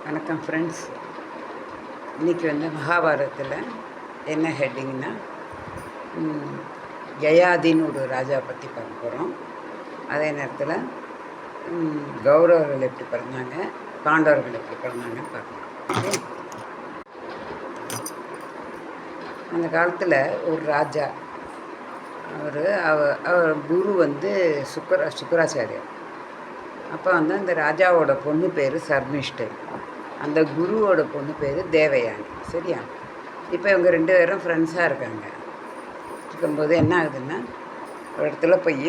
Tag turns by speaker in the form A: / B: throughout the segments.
A: வணக்கம் ஃப்ரெண்ட்ஸ். இன்றைக்கி மகாபாரதத்தில் என்ன ஹெட்டிங்னா யயாதின்னு ஒரு ராஜா பற்றி பார்க்க போகிறோம். அதே நேரத்தில் கௌரவர்கள் எப்படி பிறந்தாங்க, பாண்டவர்கள் எப்படி பிறந்தாங்கன்னு பார்க்கலாம். அந்த காலத்தில் ஒரு ராஜா, அவர் குரு சுக்கராச்சாரியர். அப்போ அந்த ராஜாவோட பொண்ணு பேர் சர்மிஷ்டை, அந்த குருவோட பொண்ணு பேர் தேவயானி. சரியா? இப்போ இவங்க 2 பேரும் ஃப்ரெண்ட்ஸாக இருக்காங்க. இருக்கும்போது என்ன ஆகுதுன்னா, ஒரு இடத்துல போய்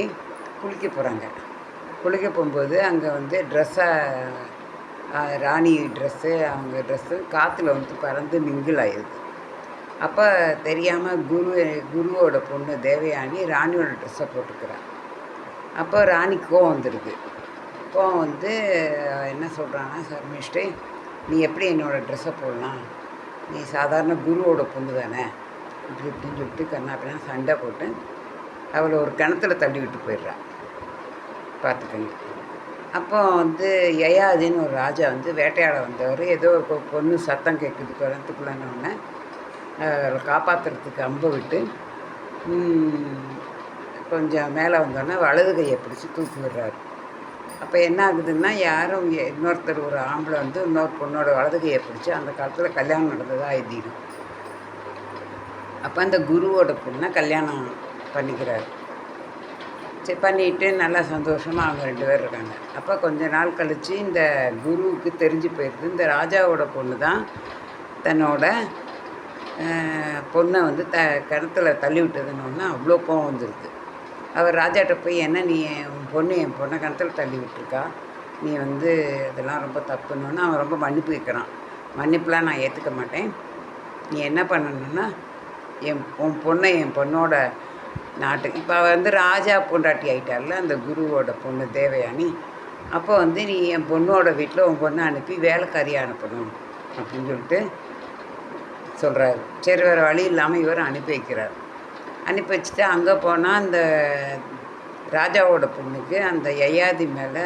A: குளிக்க போகிறாங்க. குளிக்க போகும்போது அங்கே ராணி ட்ரெஸ்ஸு, அவங்க ட்ரெஸ்ஸு காற்றுல பறந்து மிங்கிள் ஆயிடுது. அப்போ தெரியாமல் குருவோட பொண்ணு தேவயானி ராணியோட ட்ரெஸ்ஸை போட்டுக்கிறான். அப்போ ராணிக்கு கோவம் வந்துடுது. கோவம் என்ன சொல்கிறான்னா, சர்மிஷ்டை, நீ எப்படி என்னோடய ட்ரெஸ்ஸை போடலாம்? நீ சாதாரண குருவோட பொண்ணு தானே, இப்படின்னு சொல்லிட்டு கண்ணாப்பினா சண்டை போட்டு அவளை ஒரு கிணத்துல தள்ளி விட்டு போயிடுறான். பார்த்துக்கங்க. அப்போ யயாதின்னு ஒரு ராஜா வேட்டையாட வந்தவர். ஏதோ ஒரு பொண்ணு சத்தம் கேட்குது கிணத்துக்குள்ளே. அவளை காப்பாற்றுறதுக்கு அம்பை விட்டு கொஞ்சம் மேலே வந்தோடனே வலது கையை பிடிச்சி தூக்கி விடுறாரு. அப்போ என்ன ஆகுதுன்னா, யாரும் இன்னொருத்தர் ஒரு ஆம்பளை இன்னொரு பொண்ணோட வலது கையை பிடிச்சி, அந்த காலத்தில் கல்யாணம் நடந்ததாக ஐதீகம். அப்போ அந்த குருவோட பொண்ணை கல்யாணம் பண்ணிக்கிறாரு. சரி, பண்ணிட்டு நல்லா சந்தோஷமாக அவங்க 2 பேர் இருக்காங்க. அப்போ கொஞ்ச நாள் கழித்து இந்த குருவுக்கு தெரிஞ்சு போயிடுது, இந்த ராஜாவோட பொண்ணு தான் தன்னோட பொண்ணை கிணத்துல தள்ளி விட்டதுன்னு அவ்வளோ கோவம் வந்துடுது. அவர் ராஜாட்ட போய், என்ன நீ என் பொண்ணை கிணத்துல தள்ளி விட்டுருக்கா, நீ இதெல்லாம் ரொம்ப தப்புன்னு அவன் ரொம்ப மன்னிப்பு வைக்கிறான். மன்னிப்புலாம் நான் ஏற்றுக்க மாட்டேன். நீ என்ன பண்ணணுன்னா, உன் பொண்ணை என் பொண்ணோட நாட்டுக்கு, இப்போ அவள் ராஜா பொண்டாட்டி ஆகிட்டார்ல அந்த குருவோட பொண்ணு தேவயானி. அப்போ நீ என் பொண்ணோட வீட்டில் உன் பொண்ணை அனுப்பி வேலைக்காரியாக அனுப்பணும் அப்படின்னு சொல்லிட்டு சொல்கிறாரு. சரி, வேறு வழி இல்லாமல் இவர் அனுப்பி வைக்கிறார். அனுப்பி வச்சுட்டு அங்கே போனால் அந்த ராஜாவோட பொண்ணுக்கு அந்த யயாதி மேலே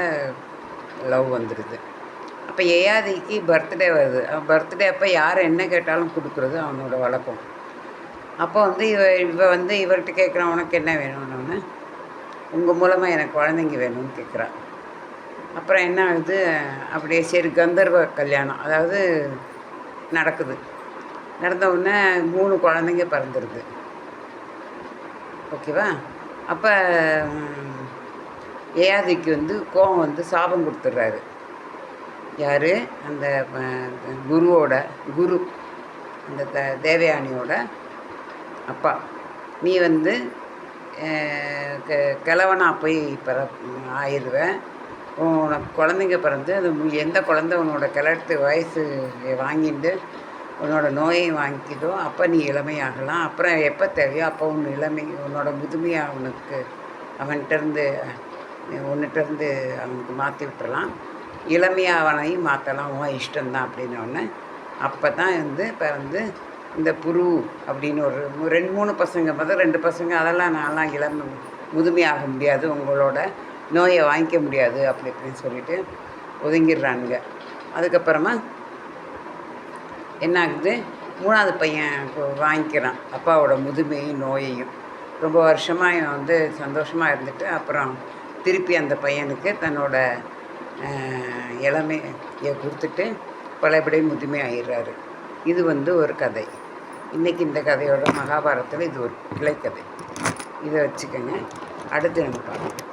A: லவ் வந்துடுது. அப்போ யயாதிக்கு பர்த்டே வருது. பர்த்டே அப்போ யார் என்ன கேட்டாலும் கொடுக்குறது அவனோட வழக்கம். அப்போ இவர்கிட்ட கேட்குறான், உனக்கு என்ன வேணும்னு. உங்கள் மூலமாக எனக்கு குழந்தைங்க வேணும்னு கேட்குறான். அப்புறம் என்ன ஆகுது, அப்படியே சரி கந்தர்வ கல்யாணம் அதாவது நடக்குது. நடந்தவுடனே 3 குழந்தைங்க பிறந்துடுது. ஓகேவா? அப்போ யயாதிக்கு கோவம் சாபம் கொடுத்துட்றாரு. யார்? அந்த குரு அந்த தேவயானியோட அப்பா, நீ கிழவனாக போய் ஆயிடுவேன். உனக்கு குழந்தைங்க பிறந்து அது எந்த குழந்தை உன்னோட கிழட்டு வயசு வாங்கிட்டு உன்னோட நோயை வாங்கிக்கிதோ அப்போ நீ இளமையாகலாம். அப்புறம் எப்போ தேவையோ அப்போ உன்னோட முதுமையாக உன்னிட்டருந்து அவனுக்கு மாற்றி விட்டுறலாம். இளமையாக அவனையும் மாற்றலாம், உன் இஷ்டம்தான் அப்படின்னோடனே அப்போ தான் இப்போ இந்த புரு அப்படின்னு ஒரு 2-3 பசங்க, 2 பசங்க, அதெல்லாம் நான்லாம் முதுமையாக முடியாது, உங்களோட நோயை வாங்கிக்க முடியாது அப்படி இப்படின்னு சொல்லிட்டு ஒதுங்கிடுறானுங்க. அதுக்கப்புறமா என்ன ஆகுது, 3ஆவது பையன் வாங்கிக்கிறான் அப்பாவோட முதுமையும் நோயையும். ரொம்ப வருஷமாக சந்தோஷமாக இருந்துட்டு அப்புறம் திருப்பி அந்த பையனுக்கு தன்னோட இளமையை கொடுத்துட்டு பழையபடி முதுமை ஆயிடுறாரு. இது ஒரு கதை. இன்றைக்கி இந்த கதையோட மகாபாரதத்தில் இது ஒரு கிளைக்கதை. இதை வச்சுக்கோங்க. அடுத்து நம்ம பார்க்கலாம்.